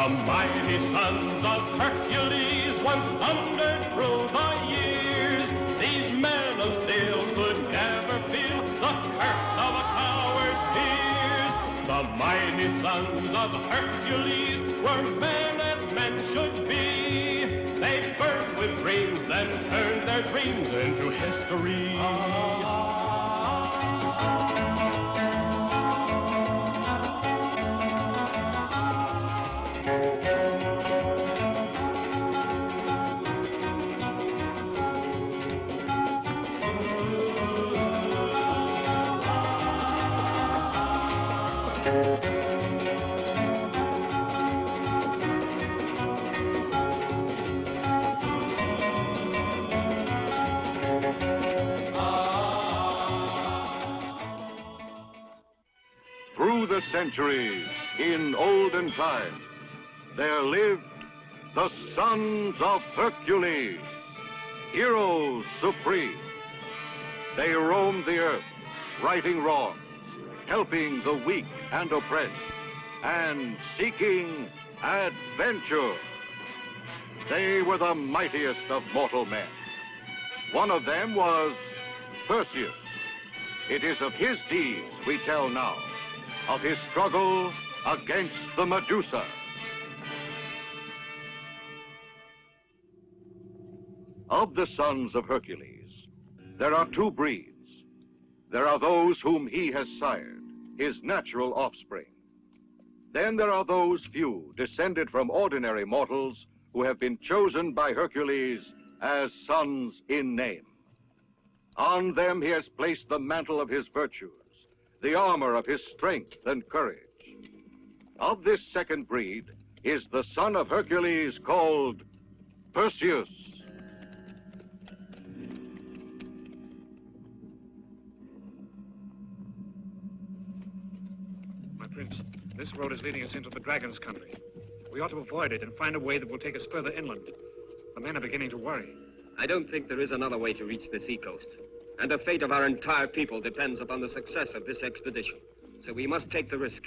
The mighty sons of Hercules once thundered through the years. These men of steel could never feel the curse of a coward's fears. The mighty sons of Hercules were men as men should be. They burned with dreams, then turned their dreams into history. Through the centuries, in olden times, there lived the Sons of Hercules, heroes supreme. They roamed the earth, righting wrongs, helping the weak and oppressed, and seeking adventure. They were the mightiest of mortal men. One of them was Perseus. It is of his deeds we tell now, of his struggle against the Medusa. Of the Sons of Hercules, there are two breeds. There are those whom he has sired, his natural offspring. Then there are those few descended from ordinary mortals who have been chosen by Hercules as sons in name. On them he has placed the mantle of his virtues, the armor of his strength and courage. Of this second breed is the son of Hercules called Perseus. My prince, this road is leading us into the dragon's country. We ought to avoid it and find a way that will take us further inland. The men are beginning to worry. I don't think there is another way to reach the seacoast. And the fate of our entire people depends upon the success of this expedition. So we must take the risk.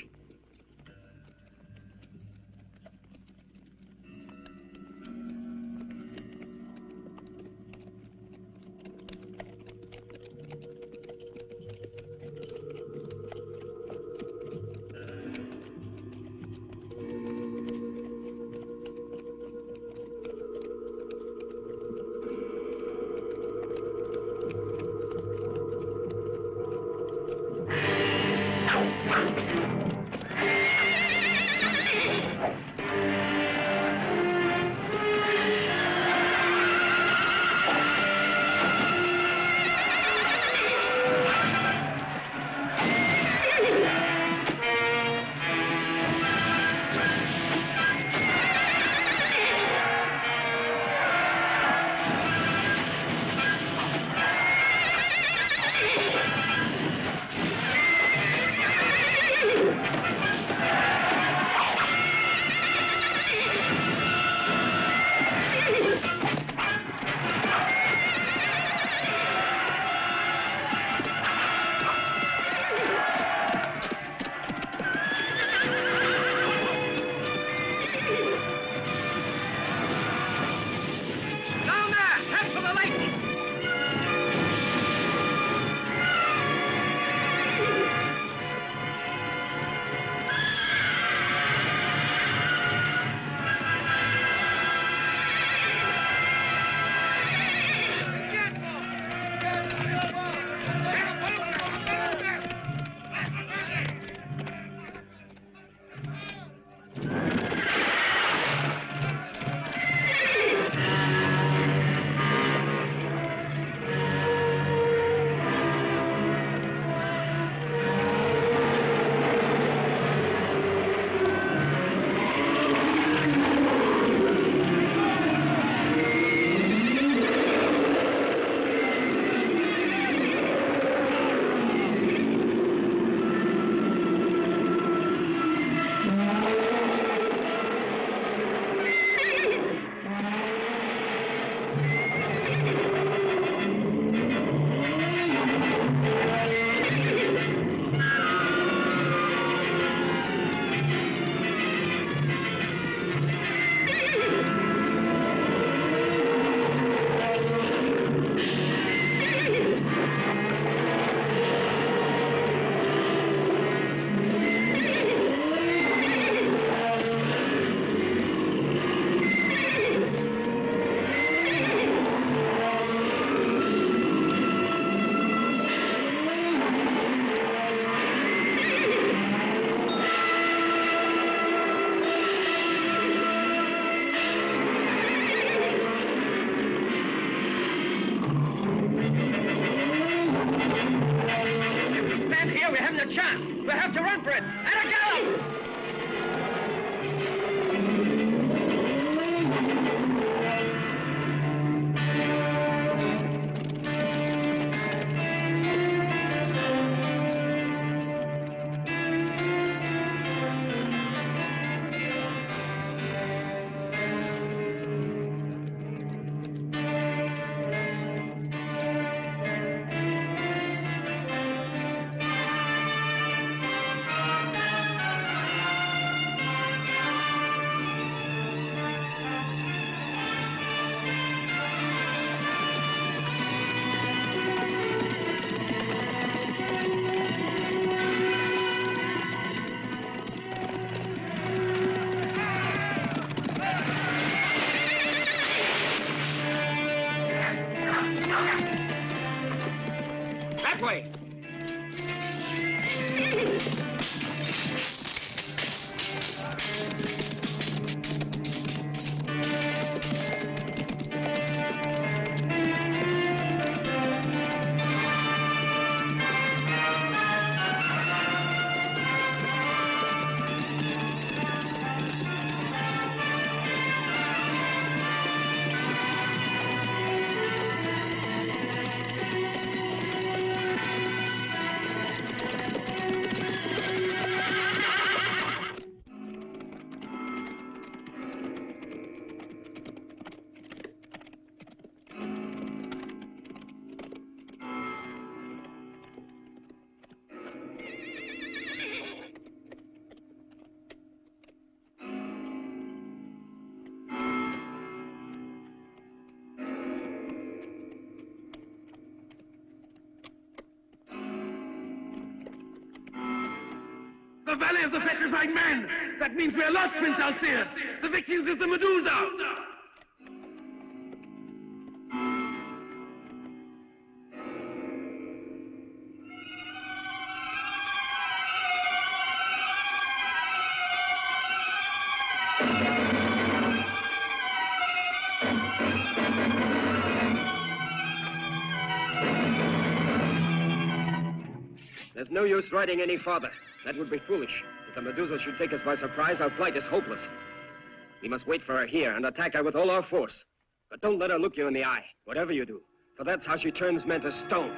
a chance. We'll have to run for it. At a gallop! That way. The Valley of the Petrified Man! That means we're lost, Prince Alceus! The victims is the Medusa! There's no use riding any farther. That would be foolish. If the Medusa should take us by surprise, our flight is hopeless. We must wait for her here and attack her with all our force. But don't let her look you in the eye, whatever you do, for that's how she turns men to stone.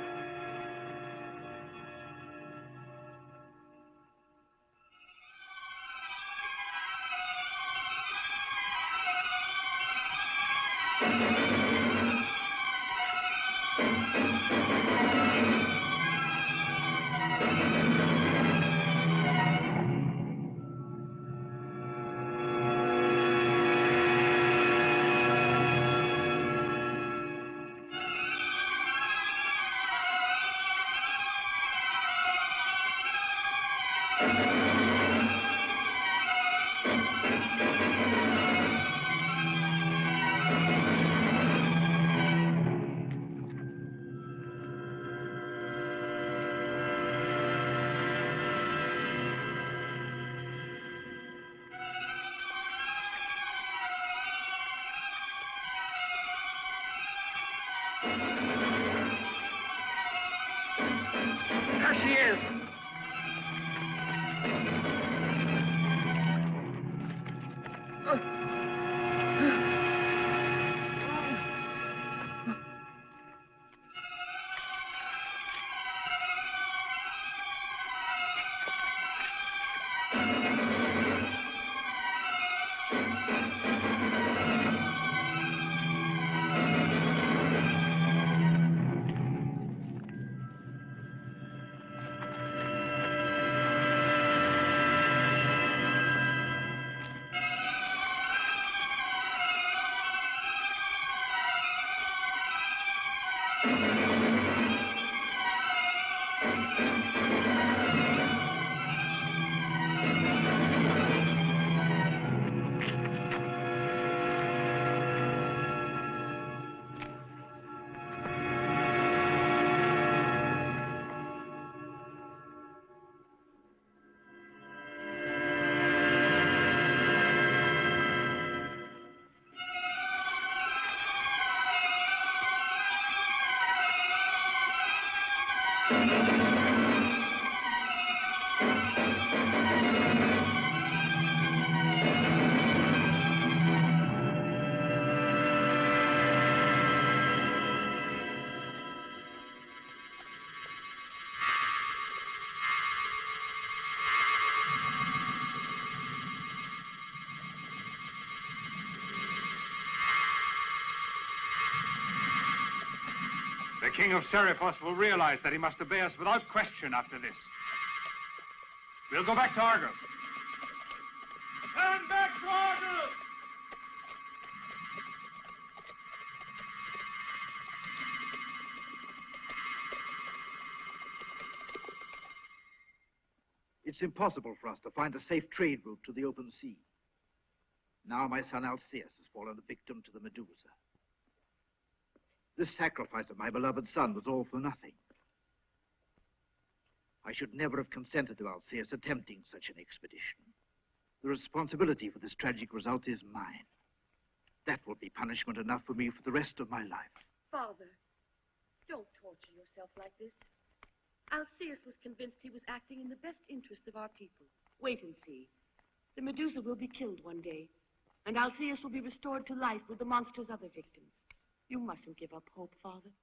king of Seriphos will realize that he must obey us without question after this. We'll go back to Argos. Turn back to Argos! It's impossible for us to find a safe trade route to the open sea. Now my son Alceus has fallen a victim to the Medusa. This sacrifice of my beloved son was all for nothing. I should never have consented to Alceus attempting such an expedition. The responsibility for this tragic result is mine. That will be punishment enough for me for the rest of my life. Father, don't torture yourself like this. Alceus was convinced he was acting in the best interest of our people. Wait and see. The Medusa will be killed one day, and Alceus will be restored to life with the monster's other victims. You mustn't give up hope, Father.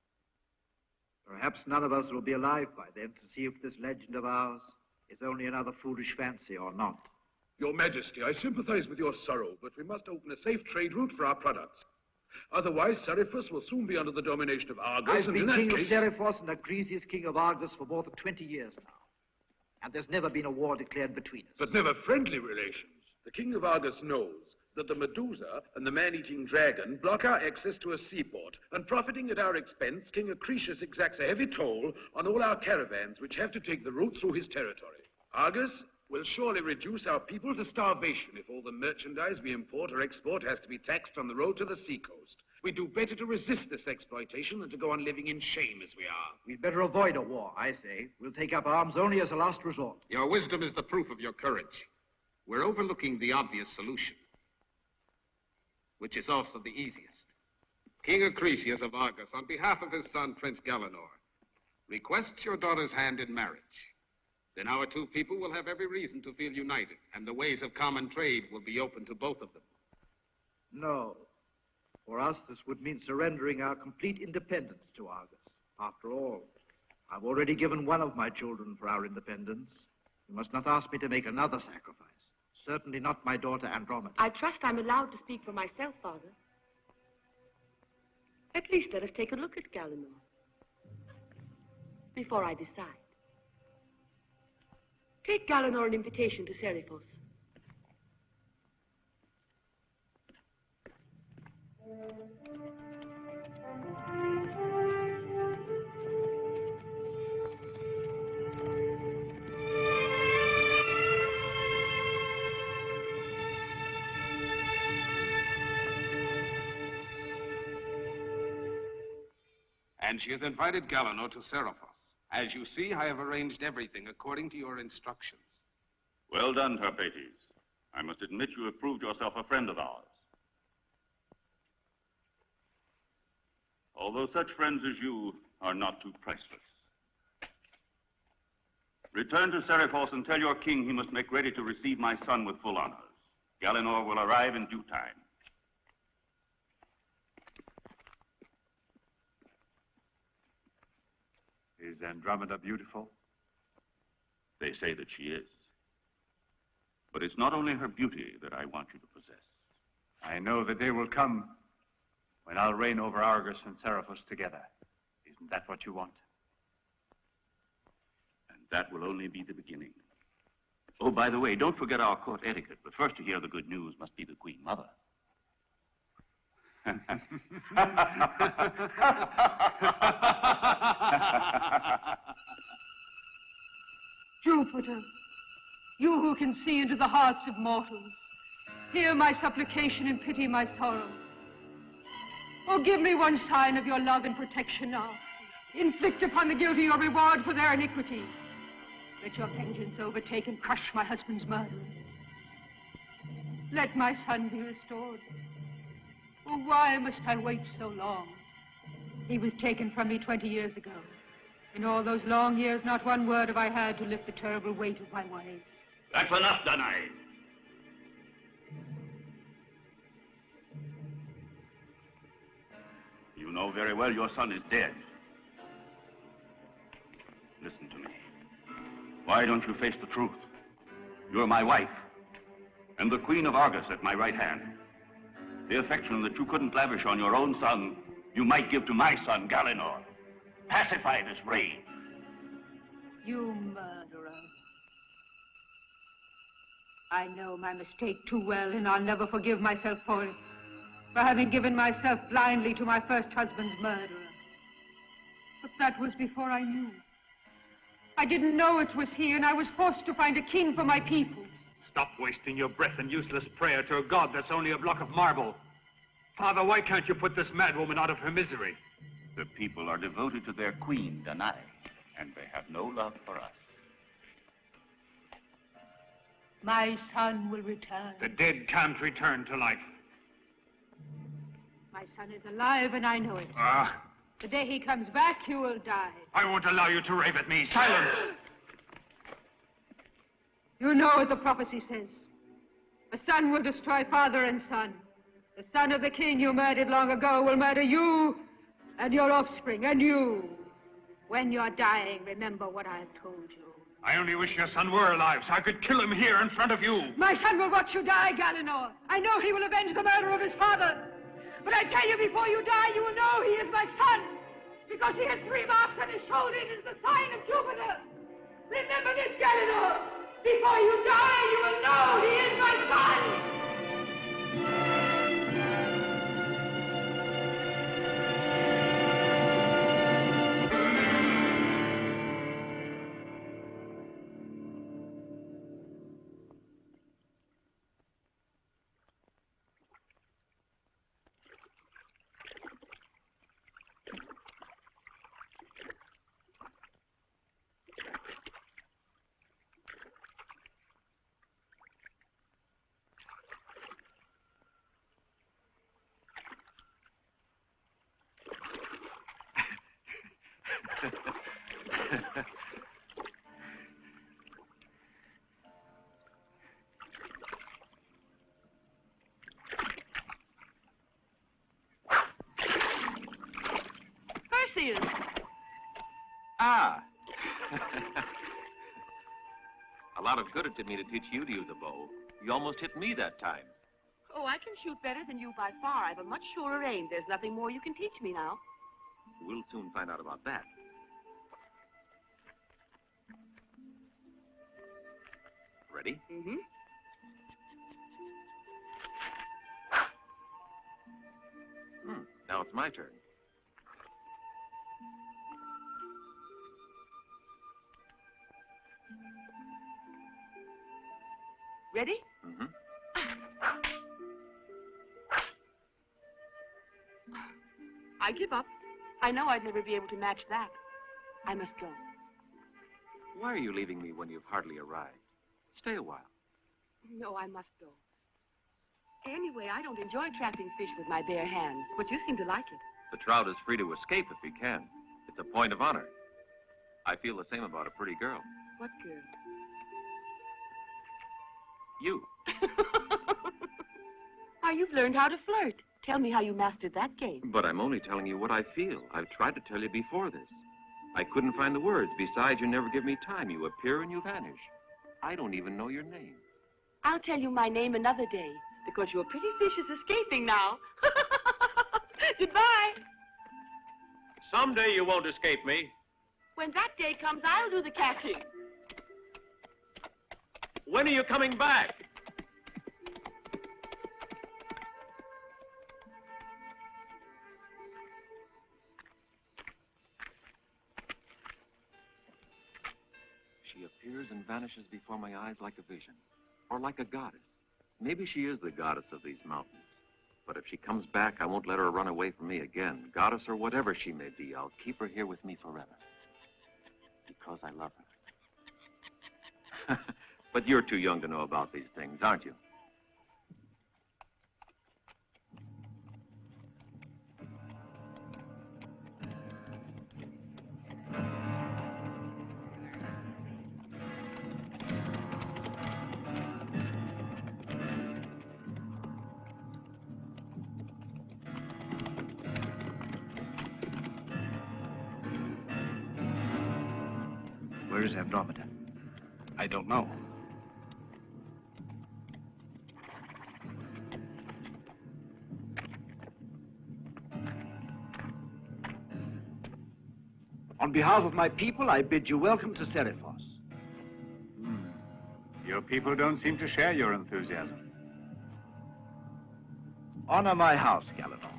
Perhaps none of us will be alive by then to see if this legend of ours is only another foolish fancy or not. Your Majesty, I sympathize with your sorrow, but we must open a safe trade route for our products. Otherwise, Seriphos will soon be under the domination of Argos. I've been king of Seriphos and Acrisius king of Argos for more than 20 years now. And there's never been a war declared between us. But never friendly relations. The king of Argos knows that the Medusa and the man-eating dragon block our access to a seaport, and profiting at our expense, King Acrisius exacts a heavy toll on all our caravans which have to take the route through his territory. Argos will surely reduce our people to starvation if all the merchandise we import or export has to be taxed on the road to the seacoast. We do better to resist this exploitation than to go on living in shame as we are. We'd better avoid a war, I say. We'll take up arms only as a last resort. Your wisdom is the proof of your courage. We're overlooking the obvious solution, which is also the easiest. King Acrisius of Argos, on behalf of his son, Prince Galenor, requests your daughter's hand in marriage. Then our two people will have every reason to feel united, and the ways of common trade will be open to both of them. No. For us, this would mean surrendering our complete independence to Argos. After all, I've already given one of my children for our independence. You must not ask me to make another sacrifice. Certainly not my daughter Andromeda. I trust I'm allowed to speak for myself, Father. At least let us take a look at Galenor before I decide. Take Galenor an invitation to Seriphos. And she has invited Galenor to Seriphos. As you see, I have arranged everything according to your instructions. Well done, Herpetes. I must admit you have proved yourself a friend of ours. Although such friends as you are not too priceless. Return to Seriphos and tell your king he must make ready to receive my son with full honors. Galenor will arrive in due time. Is Andromeda beautiful? They say that she is. But it's not only her beauty that I want you to possess. I know the day will come when I'll reign over Argos and Seriphos together. Isn't that what you want? And that will only be the beginning. Oh, by the way, don't forget our court etiquette. But first to hear the good news must be the Queen Mother. Jupiter, you who can see into the hearts of mortals, hear my supplication and pity my sorrow. Oh, give me one sign of your love and protection now. Inflict upon the guilty your reward for their iniquity. Let your vengeance overtake and crush my husband's murderer. Let my son be restored. Oh, why must I wait so long? He was taken from me 20 years ago. In all those long years, not one word have I had to lift the terrible weight of my ways. That's enough, Danae. You know very well your son is dead. Listen to me. Why don't you face the truth? You're my wife, and the Queen of Argos at my right hand. The affection that you couldn't lavish on your own son, you might give to my son, Galenor. Pacify this rage. You murderer. I know my mistake too well, and I'll never forgive myself for it. For having given myself blindly to my first husband's murderer. But that was before I knew. I didn't know it was he, and I was forced to find a king for my people. Stop wasting your breath in useless prayer to a god that's only a block of marble. Father, why can't you put this madwoman out of her misery? The people are devoted to their queen, Danae, and they have no love for us. My son will return. The dead can't return to life. My son is alive, and I know it. Ah. The day he comes back, you will die. I won't allow you to rave at me. Silence! You know what the prophecy says. A son will destroy father and son. The son of the king you murdered long ago will murder you and your offspring, and you. When you're dying, remember what I've told you. I only wish your son were alive so I could kill him here in front of you. My son will watch you die, Galenor. I know he will avenge the murder of his father. But I tell you, before you die, you will know he is my son. Because he has 3 marks on his shoulder. It is the sign of Jupiter. Remember this, Galenor. Before you die, you will know he is my son. Ah. A lot of good it did me to teach you to use a bow. You almost hit me that time. Oh, I can shoot better than you by far. I have a much surer aim. There's nothing more you can teach me now. We'll soon find out about that. Ready? Mm-hmm. Now it's my turn. Ready? Mm-hmm. I give up. I know I'd never be able to match that. I must go. Why are you leaving me when you've hardly arrived? Stay a while. No, I must go. Anyway, I don't enjoy trapping fish with my bare hands, but you seem to like it. The trout is free to escape if he can. It's a point of honor. I feel the same about a pretty girl. What girl? You. Why, you've learned how to flirt. Tell me how you mastered that game. But I'm only telling you what I feel. I've tried to tell you before this. I couldn't find the words. Besides, you never give me time. You appear and you vanish. I don't even know your name. I'll tell you my name another day, because your pretty fish is escaping now. Goodbye. Someday you won't escape me. When that day comes, I'll do the catching. When are you coming back? She appears and vanishes before my eyes like a vision, or like a goddess. Maybe she is the goddess of these mountains. But if she comes back, I won't let her run away from me again. Goddess or whatever she may be, I'll keep her here with me forever. Because I love her. But you're too young to know about these things, aren't you? Where is Andromeda? I don't know. behalf of my people, I bid you welcome to Seriphos. Your people don't seem to share your enthusiasm. Honor my house, Galenor.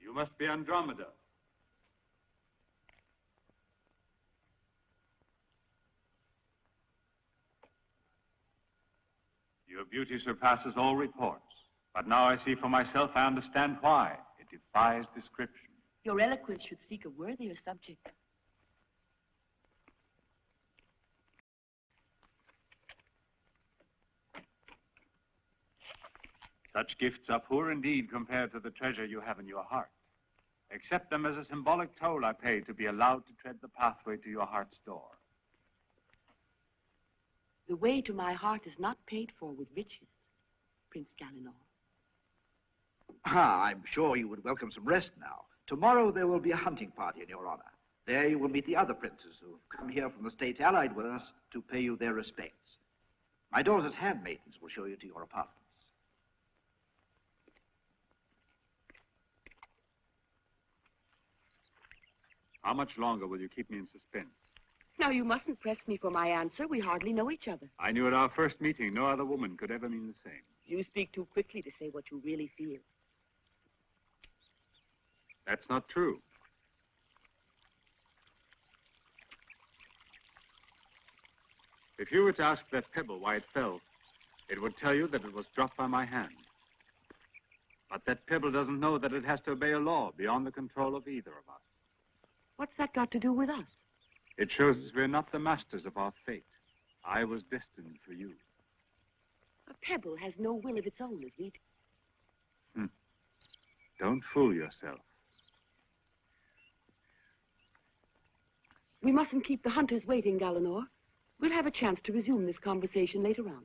You must be Andromeda. Your beauty surpasses all reports. But now I see for myself, I understand why. It defies description. Your eloquence should seek a worthier subject. Such gifts are poor indeed compared to the treasure you have in your heart. Accept them as a symbolic toll I pay to be allowed to tread the pathway to your heart's door. The way to my heart is not paid for with riches, Prince Galenor. I'm sure you would welcome some rest now. Tomorrow there will be a hunting party in your honor. There you will meet the other princes who have come here from the states allied with us to pay you their respects. My daughter's handmaidens will show you to your apartments. How much longer will you keep me in suspense? Now, you mustn't press me for my answer. We hardly know each other. I knew at our first meeting no other woman could ever mean the same. You speak too quickly to say what you really feel. That's not true. If you were to ask that pebble why it fell, it would tell you that it was dropped by my hand. But that pebble doesn't know that it has to obey a law beyond the control of either of us. What's that got to do with us? It shows us we're not the masters of our fate. I was destined for you. A pebble has no will of its own, as we do. Don't fool yourself. We mustn't keep the hunters waiting, Galenor. We'll have a chance to resume this conversation later on.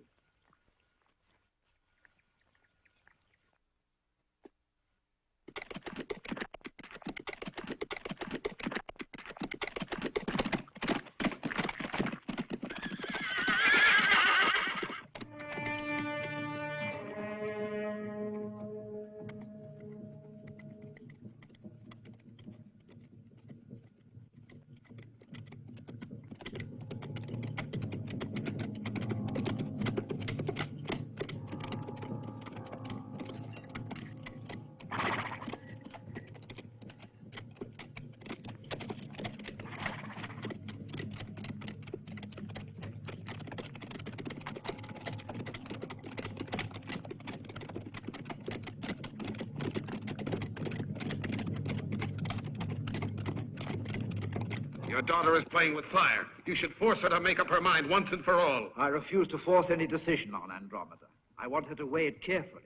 Your daughter is playing with fire. You should force her to make up her mind once and for all. I refuse to force any decision on Andromeda. I want her to weigh it carefully.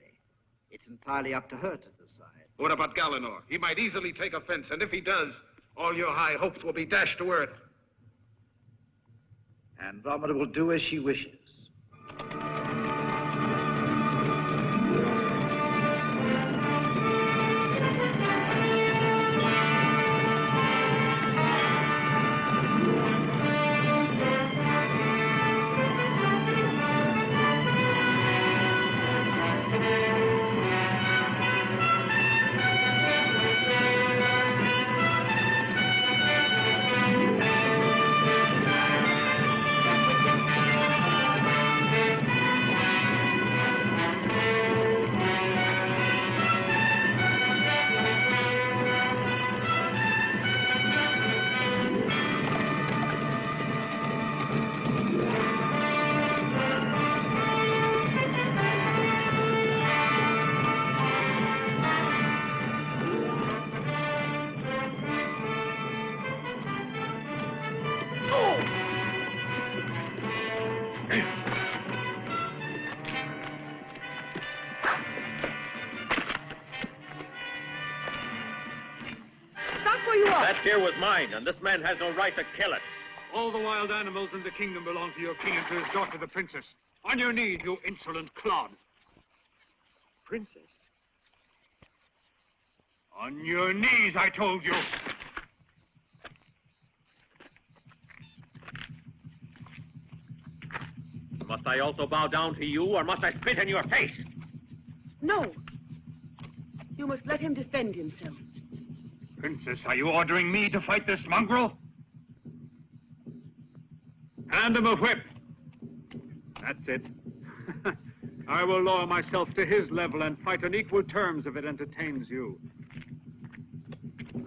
It's entirely up to her to decide. What about Galenor? He might easily take offense, and if he does, all your high hopes will be dashed to earth. Andromeda will do as she wishes. deer was mine, and this man has no right to kill it. All the wild animals in the kingdom belong to your king and to his daughter, the princess. On your knees, you insolent clod. Princess? On your knees, I told you. Must I also bow down to you, or must I spit in your face? No. You must let him defend himself. Princess, are you ordering me to fight this mongrel? Hand him a whip. That's it. I will lower myself to his level and fight on equal terms if it entertains you.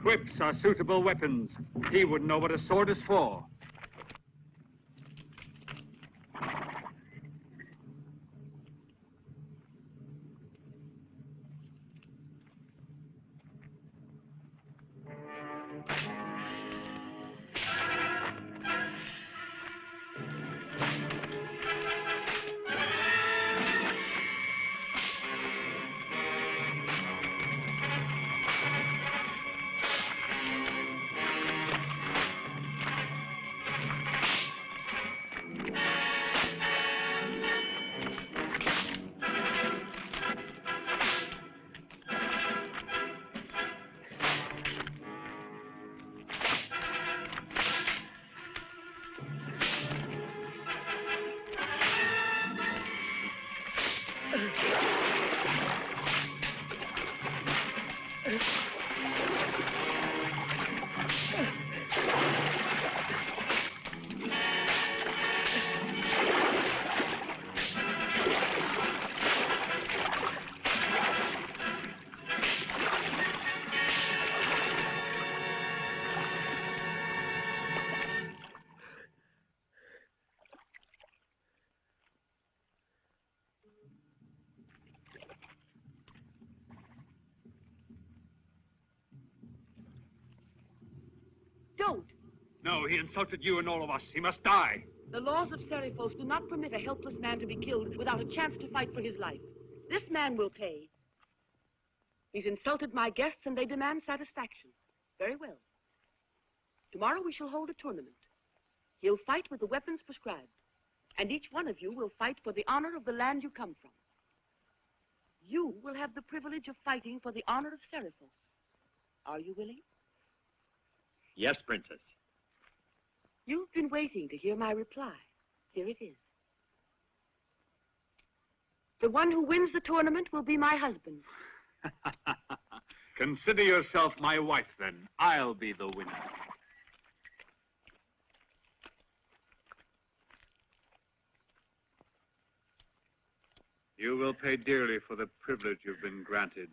Whips are suitable weapons. He wouldn't know what a sword is for. Don't. No, he insulted you and all of us. He must die. The laws of Seriphos do not permit a helpless man to be killed without a chance to fight for his life. This man will pay. He's insulted my guests, and they demand satisfaction. Very well. Tomorrow we shall hold a tournament. He'll fight with the weapons prescribed, and each one of you will fight for the honor of the land you come from. You will have the privilege of fighting for the honor of Seriphos. Are you willing? Yes, Princess. You've been waiting to hear my reply. Here it is. The one who wins the tournament will be my husband. Consider yourself my wife, then. I'll be the winner. You will pay dearly for the privilege you've been granted.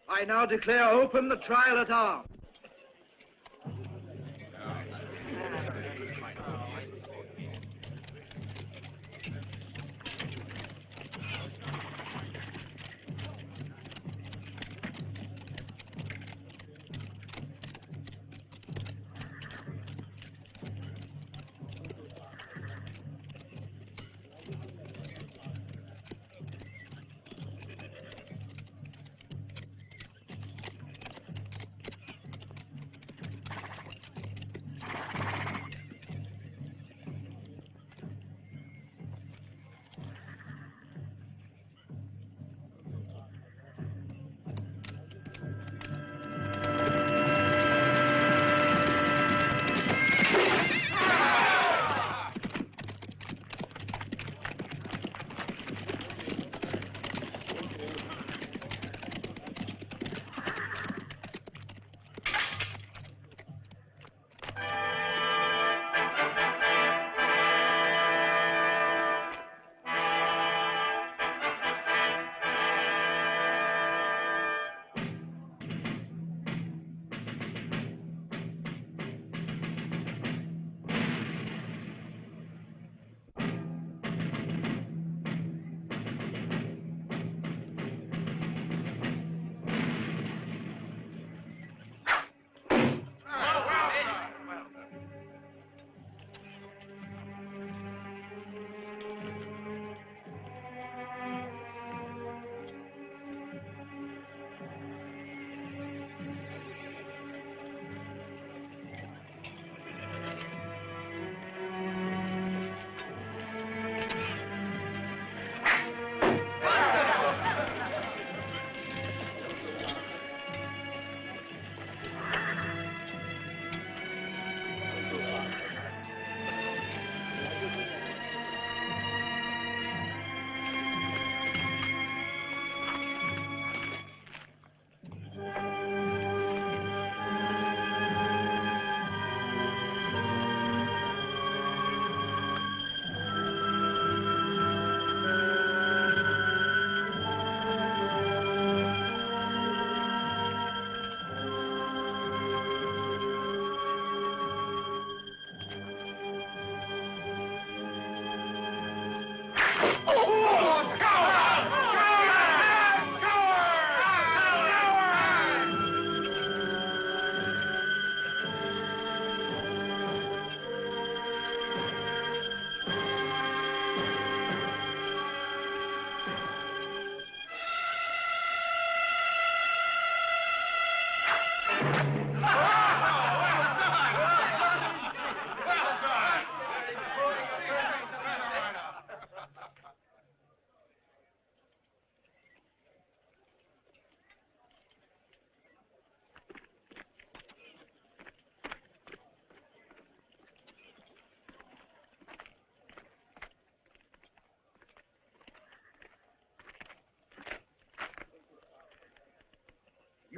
I now declare open the trial at arms.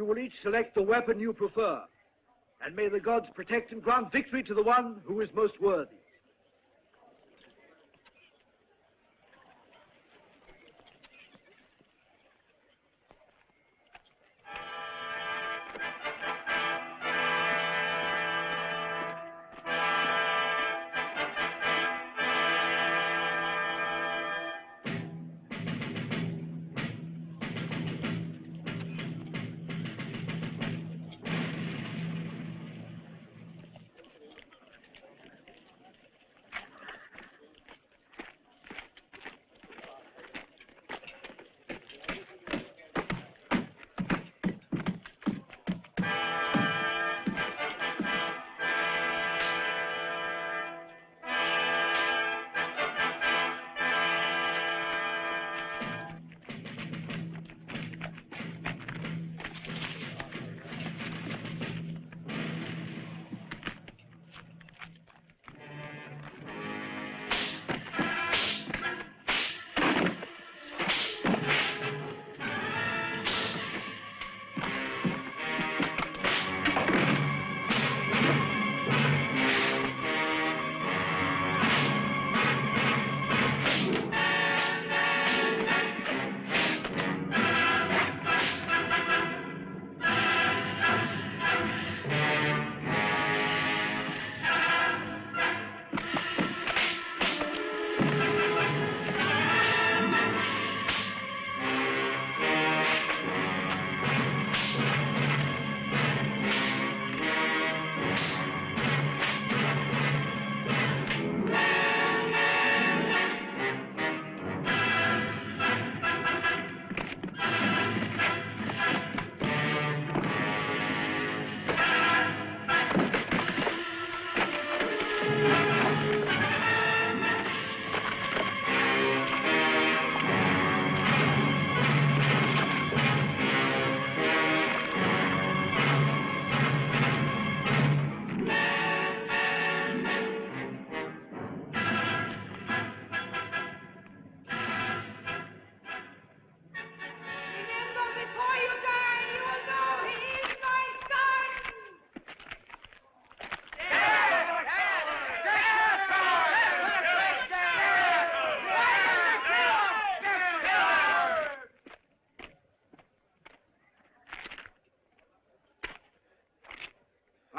will each select the weapon you prefer. And may the gods protect and grant victory to the one who is most worthy.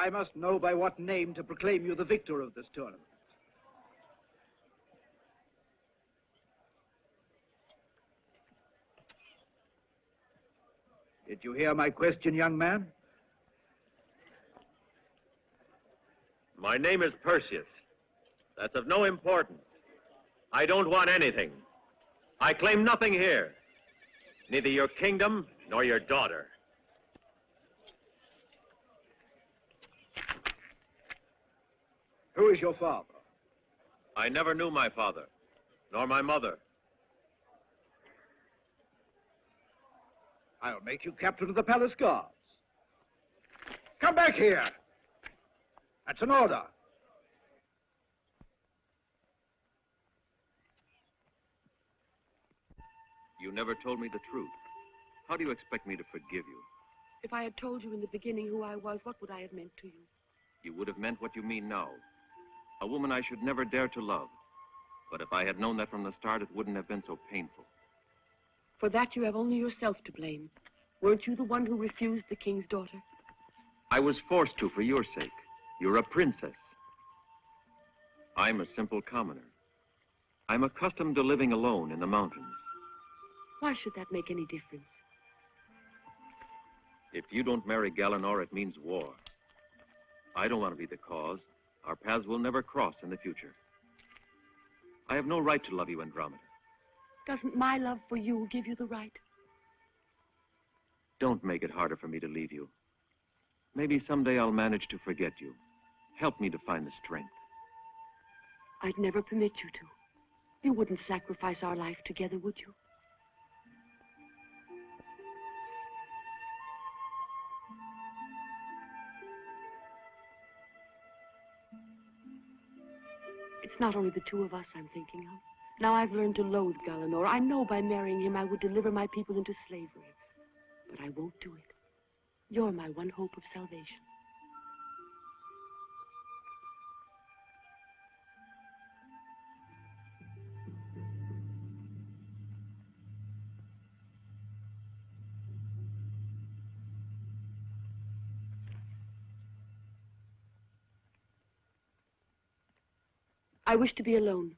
I must know by what name to proclaim you the victor of this tournament. Did you hear my question, young man? My name is Perseus. That's of no importance. I don't want anything. I claim nothing here. Neither your kingdom nor your daughter. Who is your father? I never knew my father, nor my mother. I'll make you captain of the palace guards. Come back here. That's an order. You never told me the truth. How do you expect me to forgive you? If I had told you in the beginning who I was, what would I have meant to you? You would have meant what you mean now. A woman I should never dare to love. But if I had known that from the start, it wouldn't have been so painful. For that, you have only yourself to blame. Weren't you the one who refused the king's daughter? I was forced to for your sake. You're a princess. I'm a simple commoner. I'm accustomed to living alone in the mountains. Why should that make any difference? If you don't marry Galenor, it means war. I don't want to be the cause. Our paths will never cross in the future. I have no right to love you, Andromeda. Doesn't my love for you give you the right? Don't make it harder for me to leave you. Maybe someday I'll manage to forget you. Help me to find the strength. I'd never permit you to. You wouldn't sacrifice our life together, would you? It's not only the two of us I'm thinking of. Now I've learned to loathe Galenor. I know by marrying him I would deliver my people into slavery. But I won't do it. You're my one hope of salvation. I wish to be alone.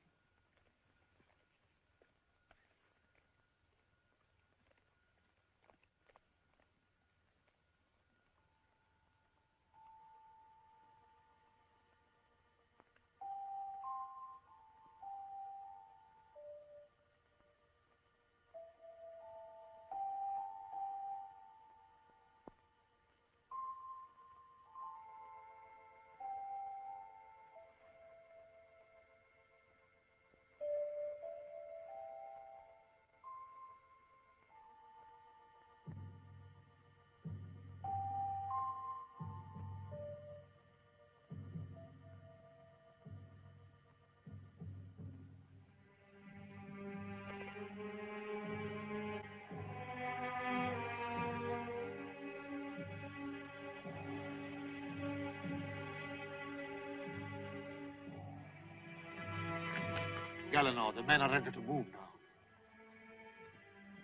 Galenor, the men are ready to move now.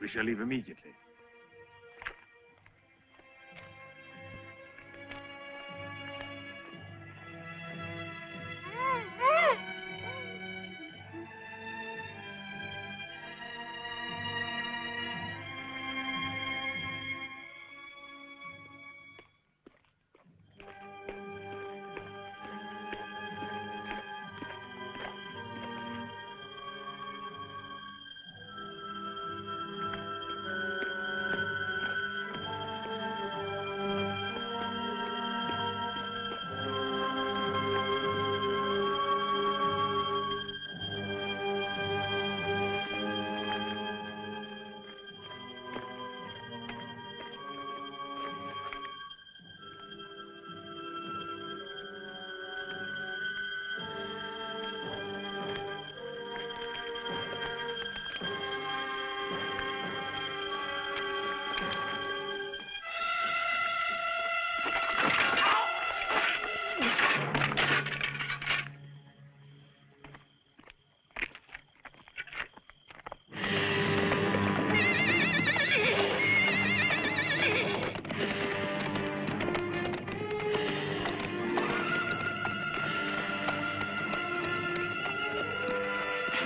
We shall leave immediately.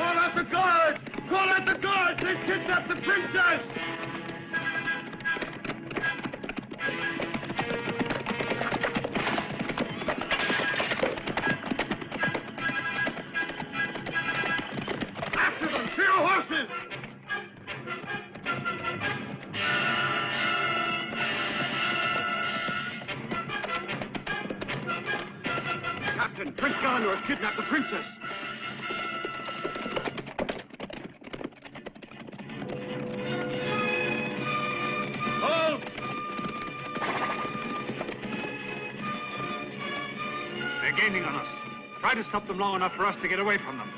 Call out the guards! Call out the guards! They've kidnapped the princess! After them! To your horses! Captain, Prince Galenor has kidnapped the princess. They're gaining on us. Try to stop them long enough for us to get away from them.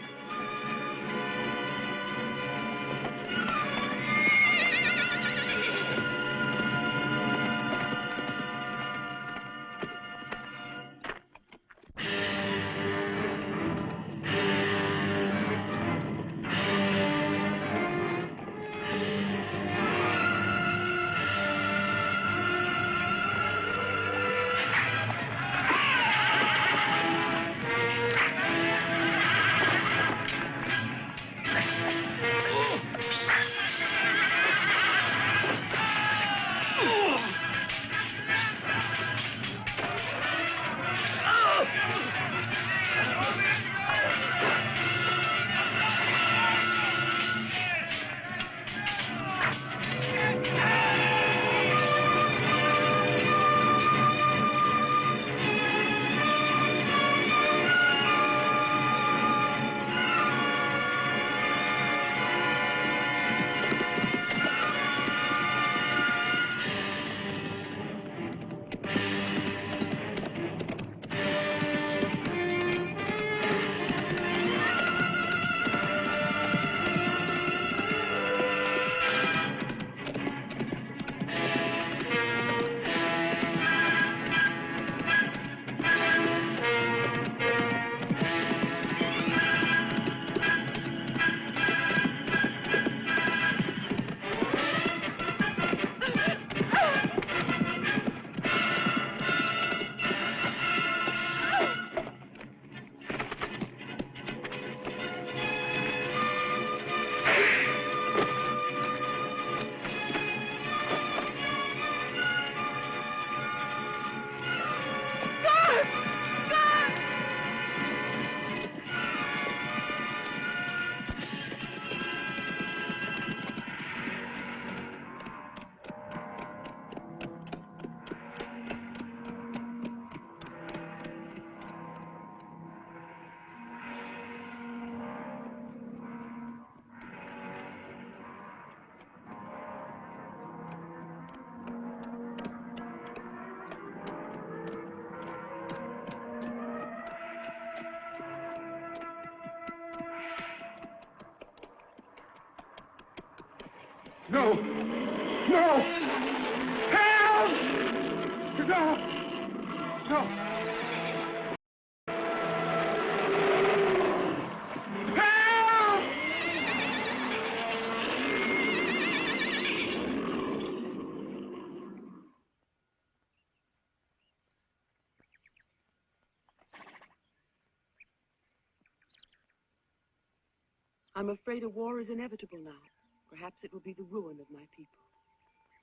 No! No! Help! No! No! I'm afraid a war is inevitable now. Perhaps it will be the ruin of my people.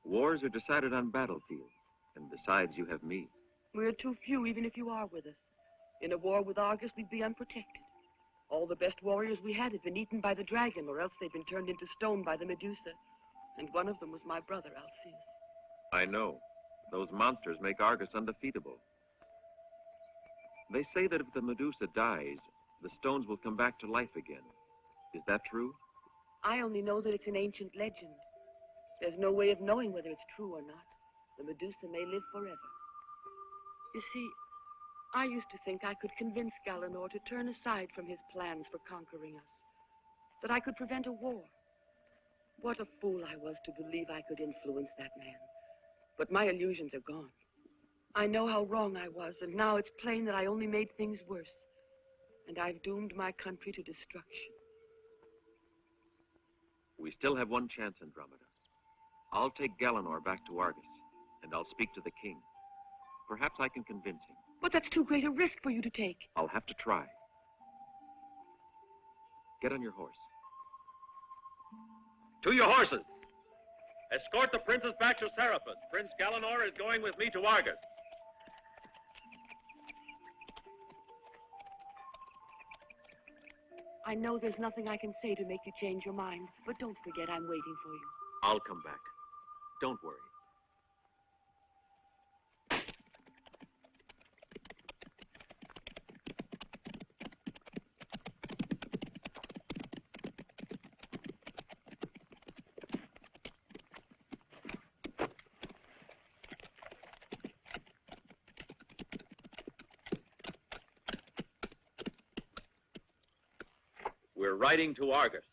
Wars are decided on battlefields, and besides, you have me. We're too few, even if you are with us. In a war with Argus, we'd be unprotected. All the best warriors we had been eaten by the dragon, or else they'd been turned into stone by the Medusa. And one of them was my brother, Alceus. I know. Those monsters make Argus undefeatable. They say that if the Medusa dies, the stones will come back to life again. Is that true? I only know that it's an ancient legend. There's no way of knowing whether it's true or not. The Medusa may live forever. You see, I used to think I could convince Galenor to turn aside from his plans for conquering us. That I could prevent a war. What a fool I was to believe I could influence that man. But my illusions are gone. I know how wrong I was, and now it's plain that I only made things worse. And I've doomed my country to destruction. We still have one chance, Andromeda. I'll take Galenor back to Argus, and I'll speak to the king. Perhaps I can convince him. But that's too great a risk for you to take. I'll have to try. Get on your horse. To your horses! Escort the princess back to Seriphus. Prince Galenor is going with me to Argus. I know there's nothing I can say to make you change your mind, but don't forget I'm waiting for you. I'll come back. Don't worry. We're riding to Argus.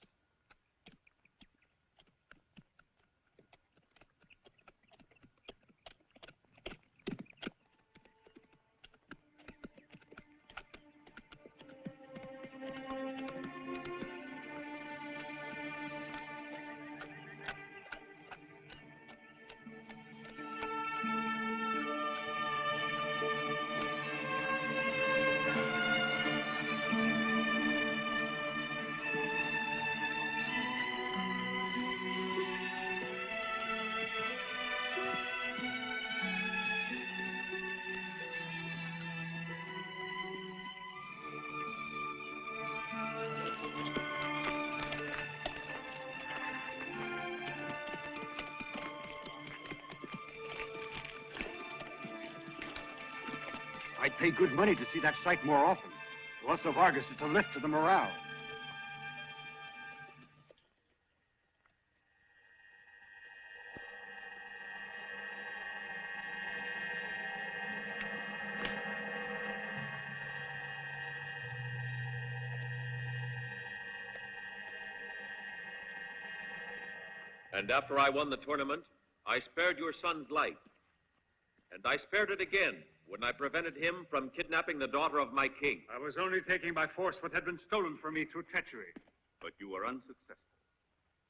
I'd pay good money to see that sight more often. To us of Argus, it's a lift to the morale. And after I won the tournament, I spared your son's life. And I spared it again when I prevented him from kidnapping the daughter of my king. I was only taking by force what had been stolen from me through treachery. But you were unsuccessful.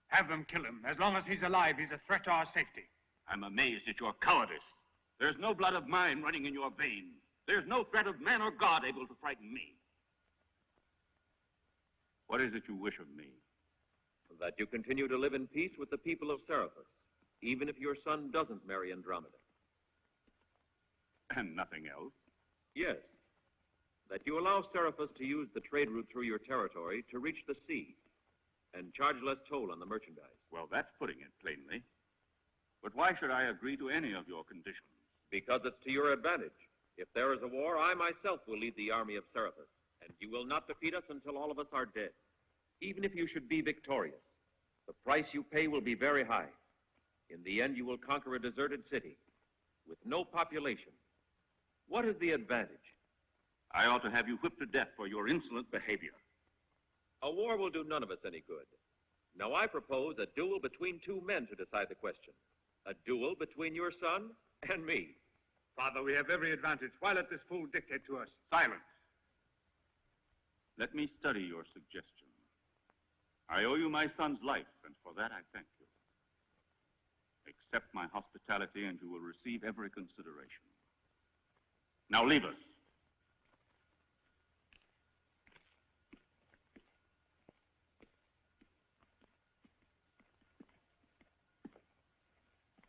Have them kill him. As long as he's alive, he's a threat to our safety. I'm amazed at your cowardice. There's no blood of mine running in your veins. There's no threat of man or God able to frighten me. What is it you wish of me? That you continue to live in peace with the people of Seriphus, even if your son doesn't marry Andromeda. And nothing else? Yes. That you allow Seriphus to use the trade route through your territory to reach the sea and charge less toll on the merchandise. Well, that's putting it plainly. But why should I agree to any of your conditions? Because it's to your advantage. If there is a war, I myself will lead the army of Seriphus, and you will not defeat us until all of us are dead. Even if you should be victorious, the price you pay will be very high. In the end, you will conquer a deserted city with no population. What is the advantage? I ought to have you whipped to death for your insolent behavior. A war will do none of us any good. Now I propose a duel between two men to decide the question. A duel between your son and me. Father, we have every advantage. Why let this fool dictate to us? Silence. Let me study your suggestion. I owe you my son's life, and for that I thank you. Accept my hospitality, and you will receive every consideration. Now leave us.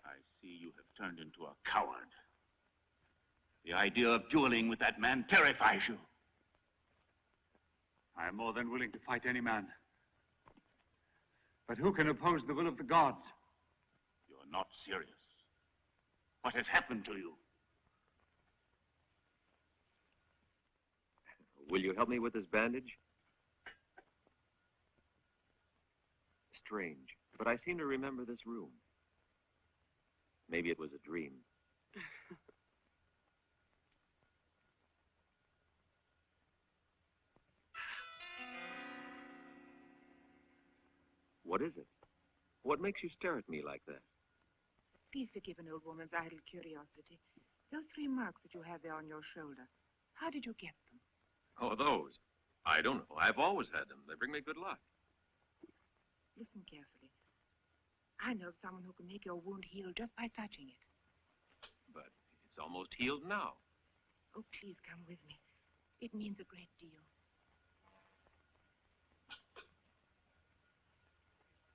I see you have turned into a coward. The idea of dueling with that man terrifies you. I am more than willing to fight any man. But who can oppose the will of the gods? You're not serious. What has happened to you? Will you help me with this bandage? Strange, but I seem to remember this room. Maybe it was a dream. What is it? What makes you stare at me like that? Please forgive an old woman's idle curiosity. Those 3 marks that you have there on your shoulder, how did you get them? Oh, those? I don't know. I've always had them. They bring me good luck. Listen carefully. I know of someone who can make your wound heal just by touching it. But it's almost healed now. Oh, please come with me. It means a great deal.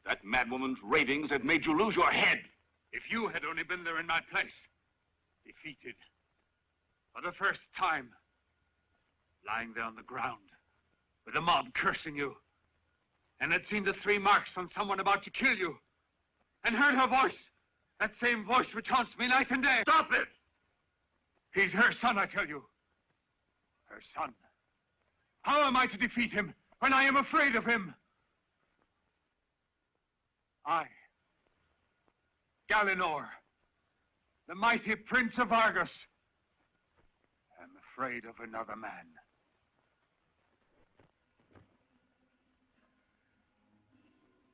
That madwoman's ravings have made you lose your head. If you had only been there in my place, defeated, for the first time, lying there on the ground, with the mob cursing you, and had seen the 3 marks on someone about to kill you, and heard her voice, that same voice which haunts me night and day. Stop it! He's her son, I tell you. Her son. How am I to defeat him when I am afraid of him? I, Galenor, the mighty Prince of Argos, am afraid of another man.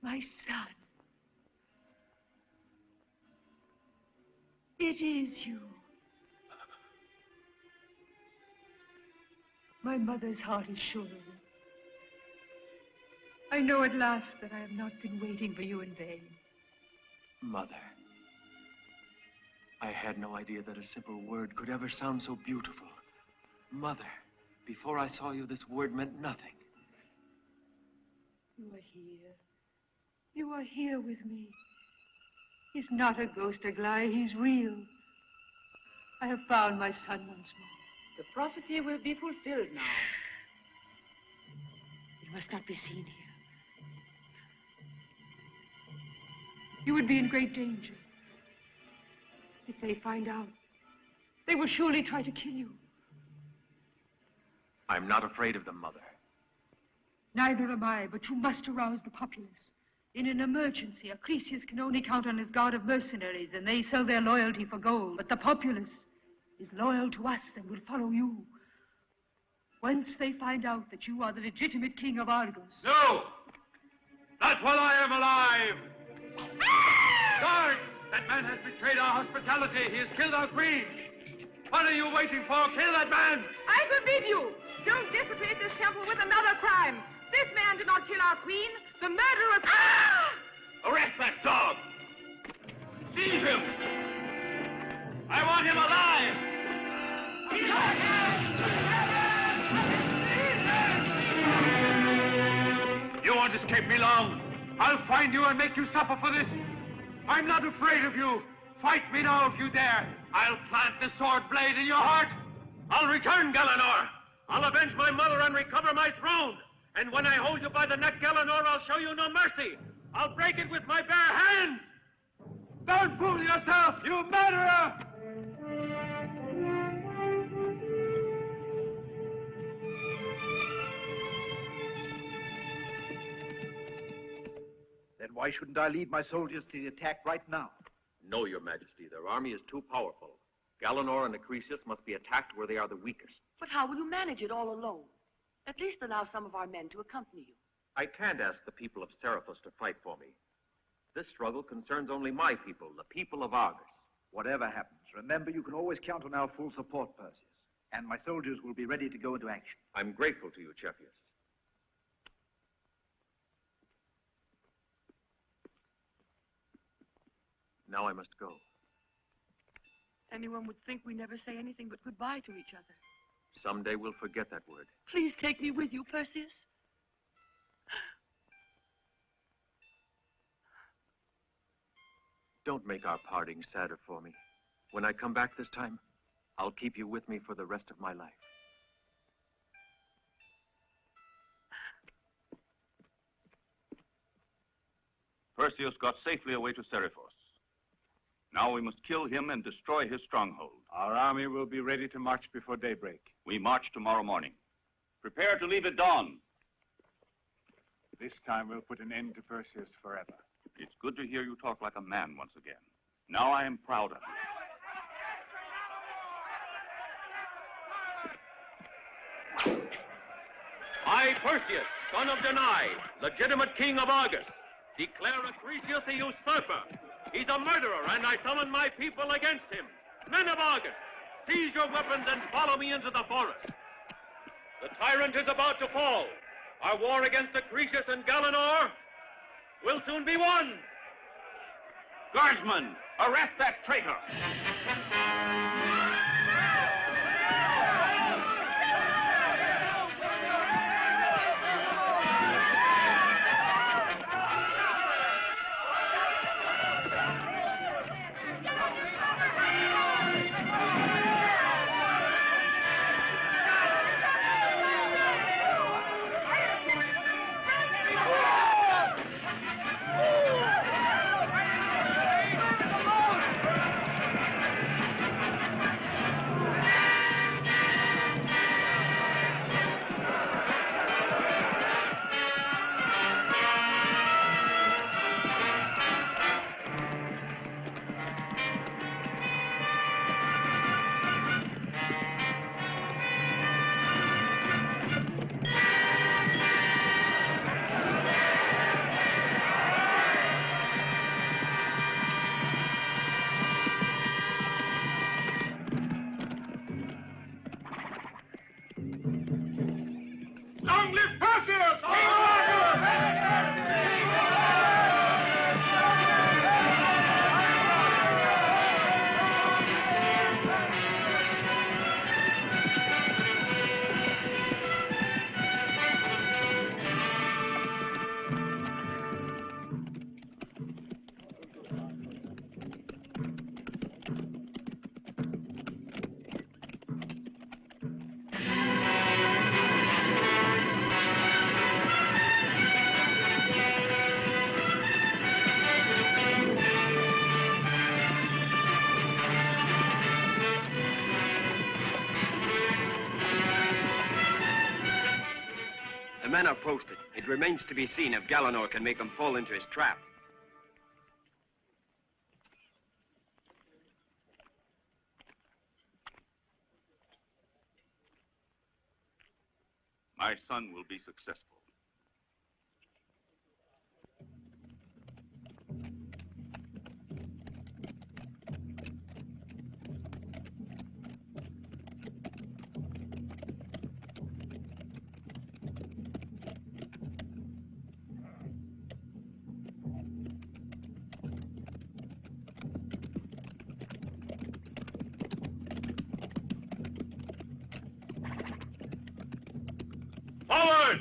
My son. It is you. My mother's heart is sure of it. I know at last that I have not been waiting for you in vain. Mother, I had no idea that a simple word could ever sound so beautiful. Mother, before I saw you, this word meant nothing. You are here. You are here with me. He's not a ghost, Aglaia. He's real. I have found my son once more. The prophecy will be fulfilled now. It must not be seen here. You would be in great danger. If they find out, they will surely try to kill you. I'm not afraid of them, Mother. Neither am I, but you must arouse the populace. In an emergency, Acrisius can only count on his guard of mercenaries, and they sell their loyalty for gold. But the populace is loyal to us and will follow you. Once they find out that you are the legitimate king of Argos. No! Not while I am alive! Guards! That man has betrayed our hospitality. He has killed our queen. What are you waiting for? Kill that man! I forbid you! Don't desecrate this temple with another crime. This man did not kill our queen. The murderer... Arrest that dog! Seize him! I want him alive! You won't escape me long. I'll find you and make you suffer for this. I'm not afraid of you. Fight me now if you dare. I'll plant the sword blade in your heart. I'll return, Galenor. I'll avenge my mother and recover my throne. And when I hold you by the neck, Galenor, I'll show you no mercy. I'll break it with my bare hands. Don't fool yourself, you murderer! Then why shouldn't I lead my soldiers to the attack right now? No, Your Majesty. Their army is too powerful. Galenor and Acrisius must be attacked where they are the weakest. But how will you manage it all alone? At least allow some of our men to accompany you. I can't ask the people of Seriphos to fight for me. This struggle concerns only my people, the people of Argus. Whatever happens, remember you can always count on our full support, Perseus. And my soldiers will be ready to go into action. I'm grateful to you, Cepheus. Now I must go. Anyone would think we never say anything but goodbye to each other. Someday we'll forget that word. Please take me with you, Perseus. Don't make our parting sadder for me. When I come back this time, I'll keep you with me for the rest of my life. Perseus got safely away to Seriphos. Now we must kill him and destroy his stronghold. Our army will be ready to march before daybreak. We march tomorrow morning. Prepare to leave at dawn. This time we'll put an end to Perseus forever. It's good to hear you talk like a man once again. Now I am proud of you. I, Perseus, son of Danae, legitimate king of Argus, declare Acrisius a usurper. He's a murderer, and I summon my people against him. Men of Argus, seize your weapons and follow me into the forest. The tyrant is about to fall. Our war against Acrisius and Galenor will soon be won. Guardsmen, arrest that traitor! Long live Perseus! The men are posted. It remains to be seen if Galenor can make them fall into his trap. My son will be successful. Forward!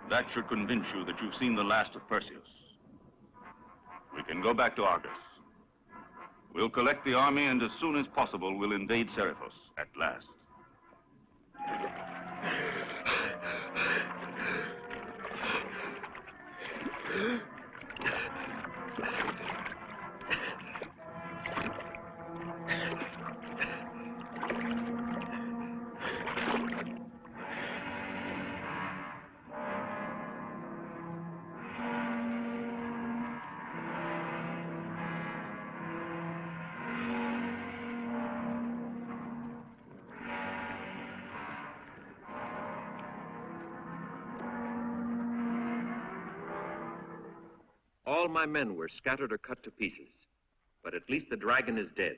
That should convince you that you've seen the last of Perseus. We can go back to Argos. We'll collect the army, and as soon as possible, we'll invade Seriphos at last. All my men were scattered or cut to pieces, but at least the dragon is dead.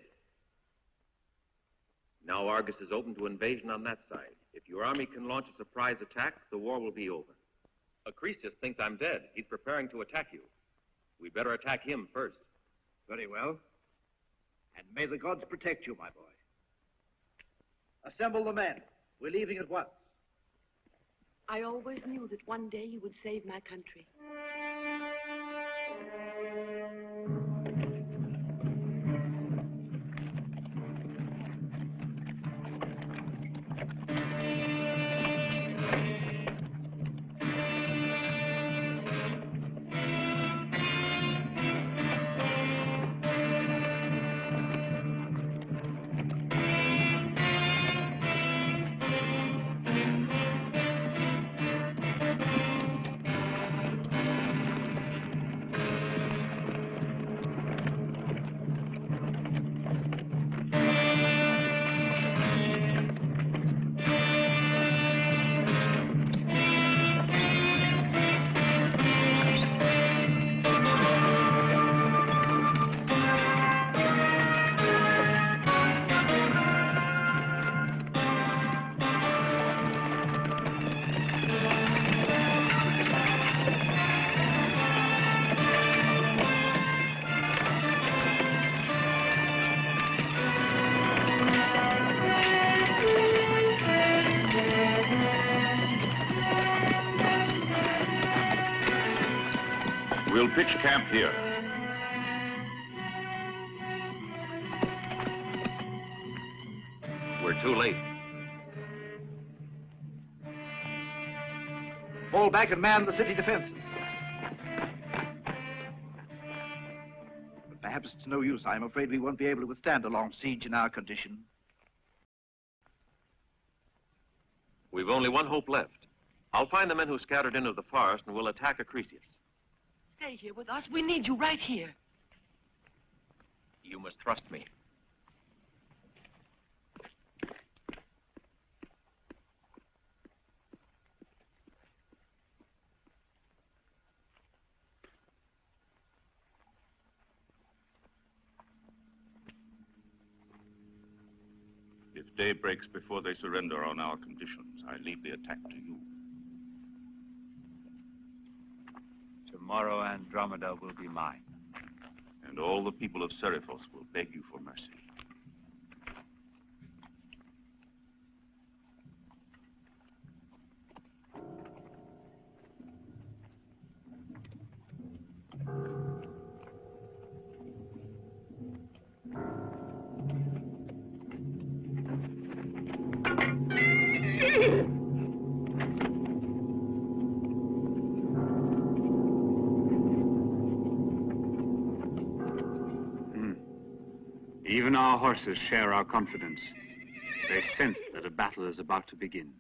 Now Argos is open to invasion on that side. If your army can launch a surprise attack, the war will be over. Acrisius thinks I'm dead. He's preparing to attack you. We better attack him first. Very well. And may the gods protect you, my boy. Assemble the men. We're leaving at once. I always knew that one day you would save my country. We'll pitch camp here. We're too late. Fall back and man the city defenses. But perhaps it's no use. I'm afraid we won't be able to withstand a long siege in our condition. We've only one hope left. I'll find the men who scattered into the forest and we'll attack Acrisius. Stay here with us. We need you right here. You must trust me. If day breaks before they surrender on our conditions, I leave the attack to you. Tomorrow Andromeda will be mine. And all the people of Seriphos will beg you for mercy. Even our horses share our confidence. They sense that a battle is about to begin.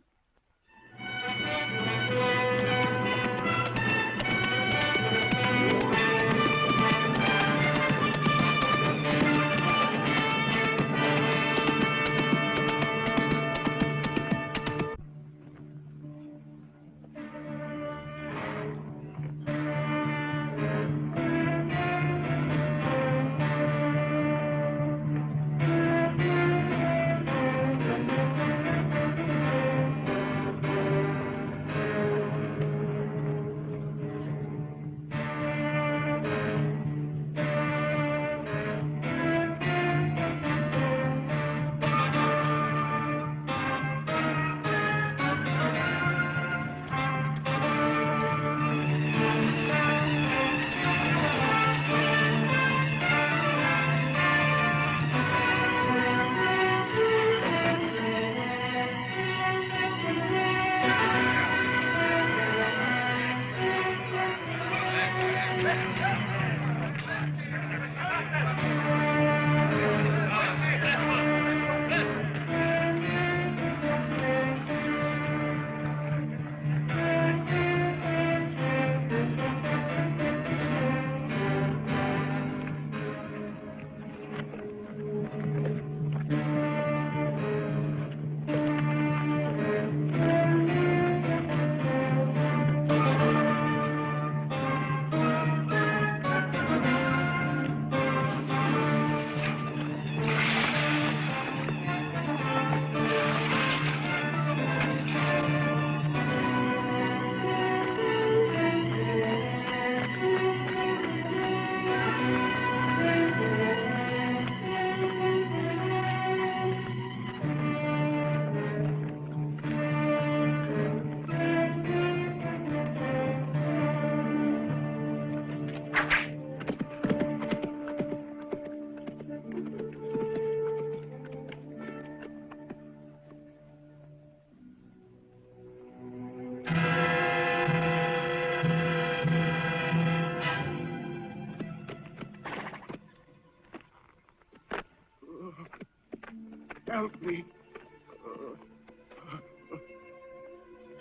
Help me.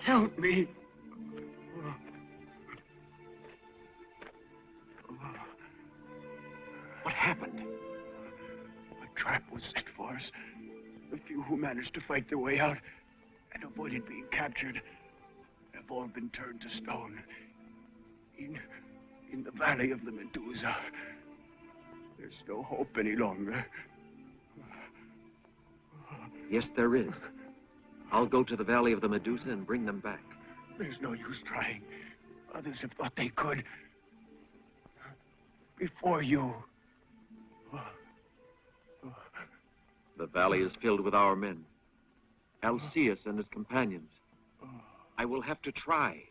Help me. What happened? A trap was set for us. The few who managed to fight their way out and avoided being captured have all been turned to stone. In the valley of the Medusa. There's no hope any longer. Yes, there is. I'll go to the valley of the Medusa and bring them back. There's no use trying. Others have thought they could. Before you. The valley is filled with our men. Alceus and his companions. I will have to try.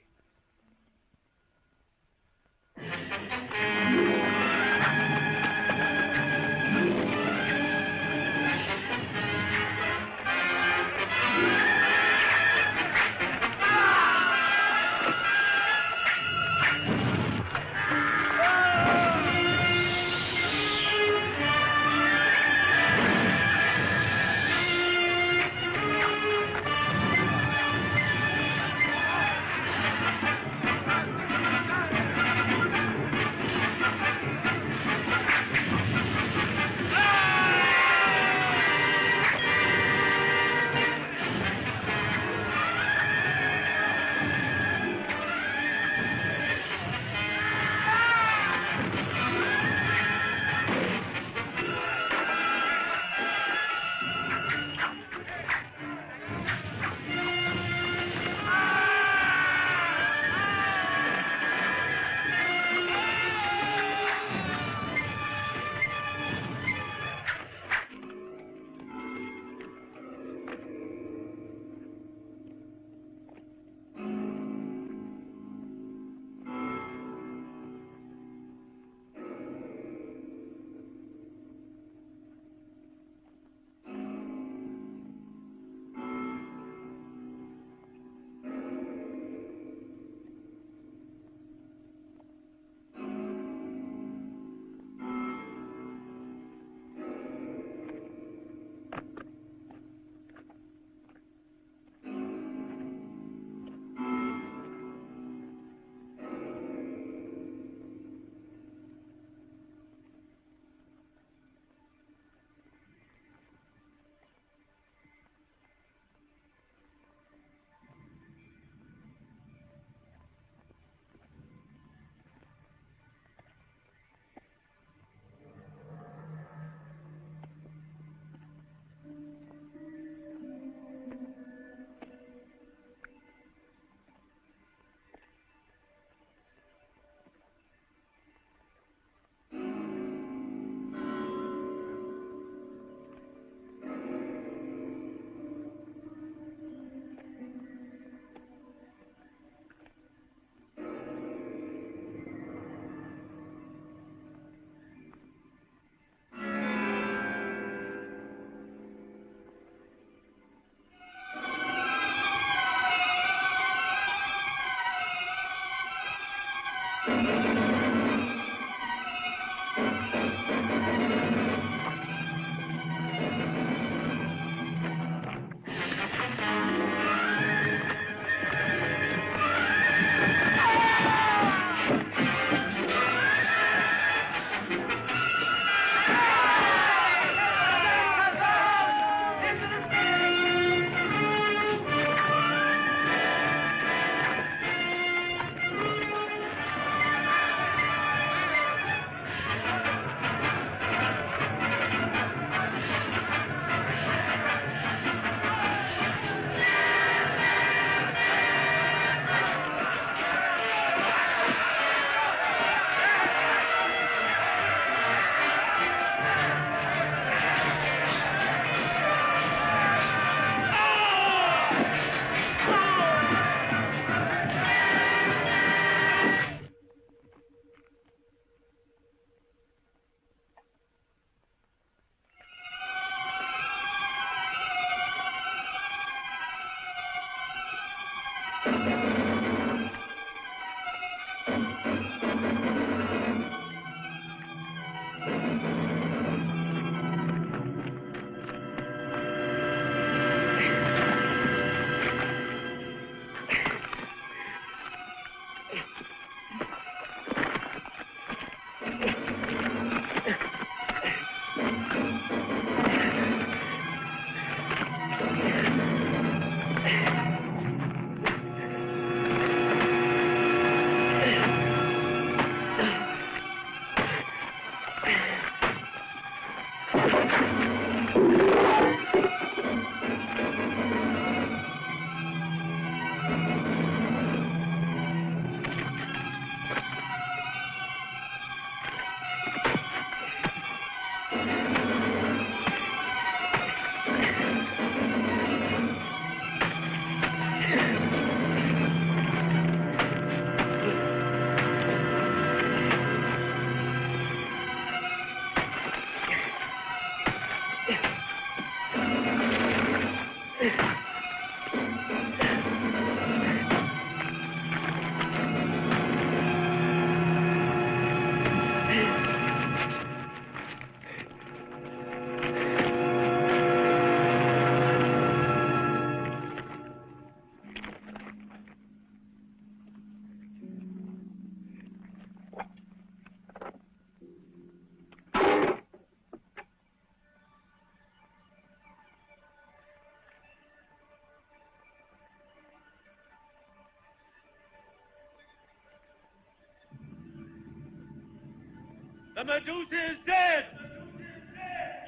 The Medusa is dead!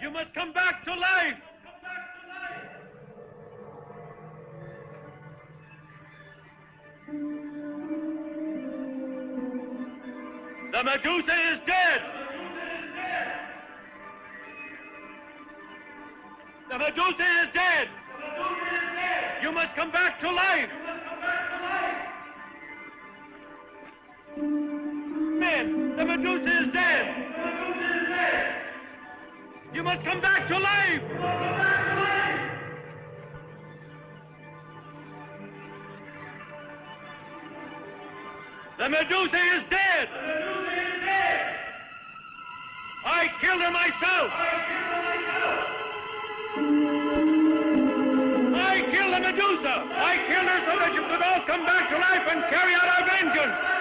You must come back to life! The Medusa is dead! The Medusa is dead! You must come back to life! Men, the Medusa is dead! You must come back to life! The Medusa is dead! I killed her myself! I killed the Medusa! I killed her so that you could all come back to life and carry out our vengeance!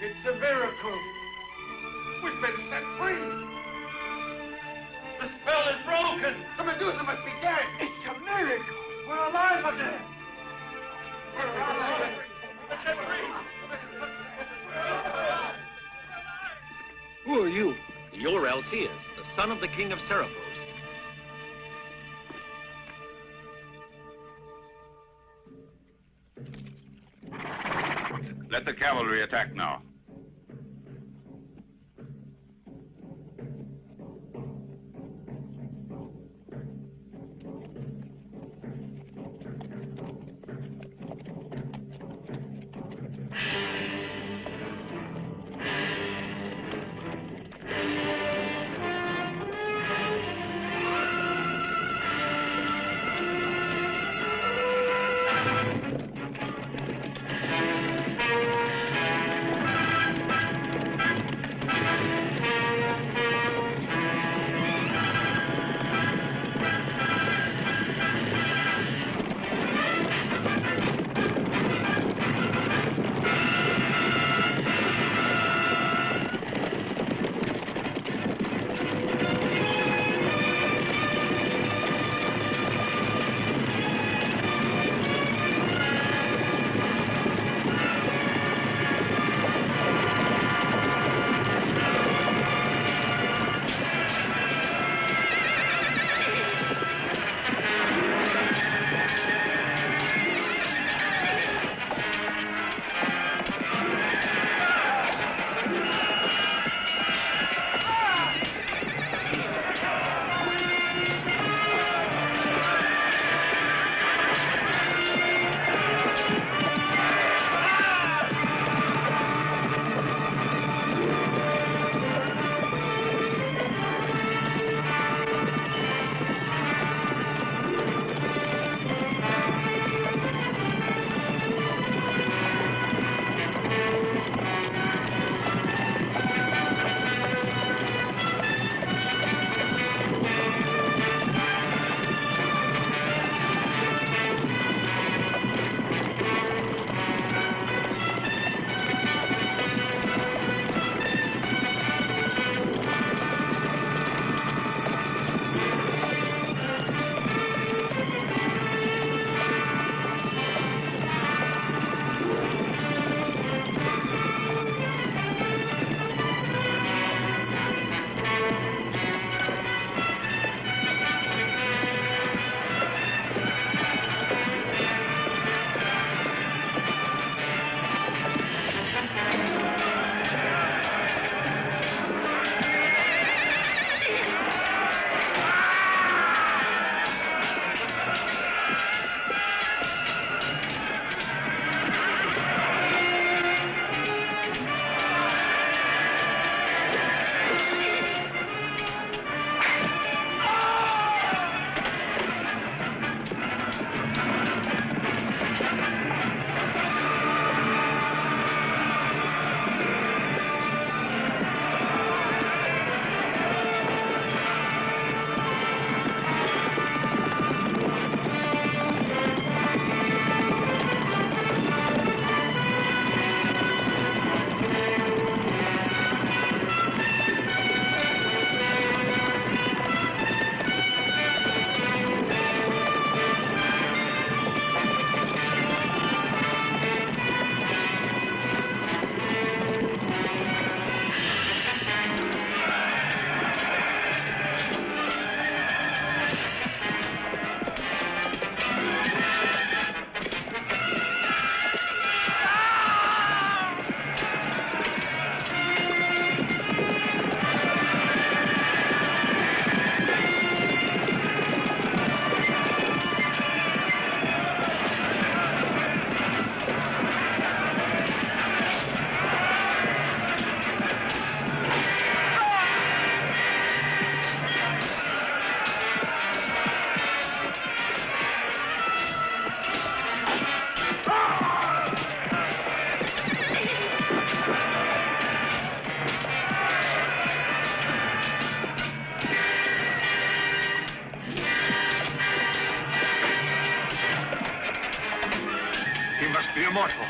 It's a miracle. We've been set free. The spell is broken. The Medusa must be dead. It's a miracle. We're alive again. We're alive. We're set free. Who are you? You're Alceus, the son of the king of Seraphos. Let the cavalry attack now. mortal.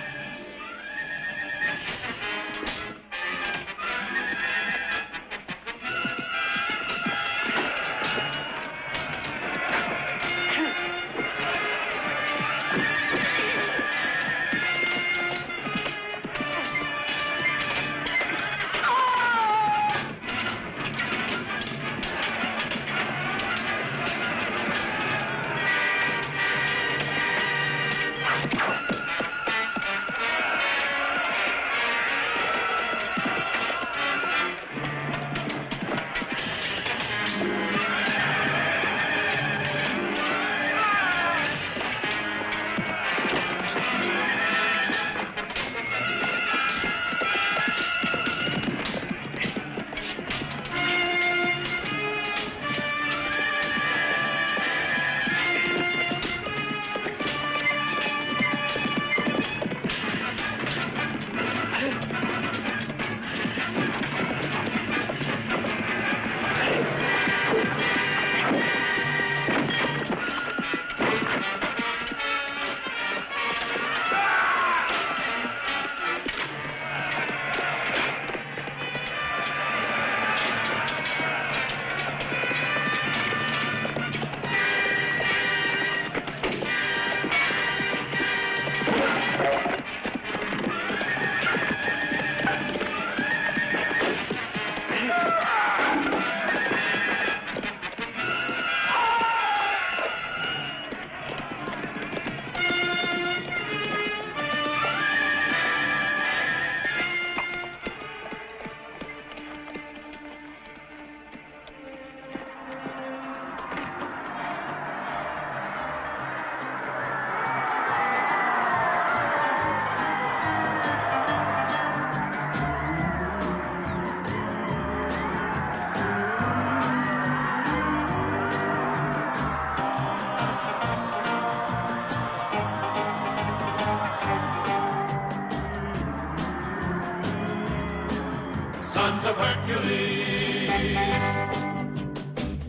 Sons of Hercules.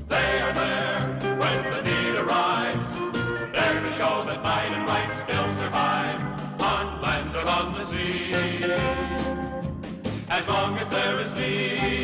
They are there when the need arrives. There to show that might and right still survive on land or on the sea. As long as there is need.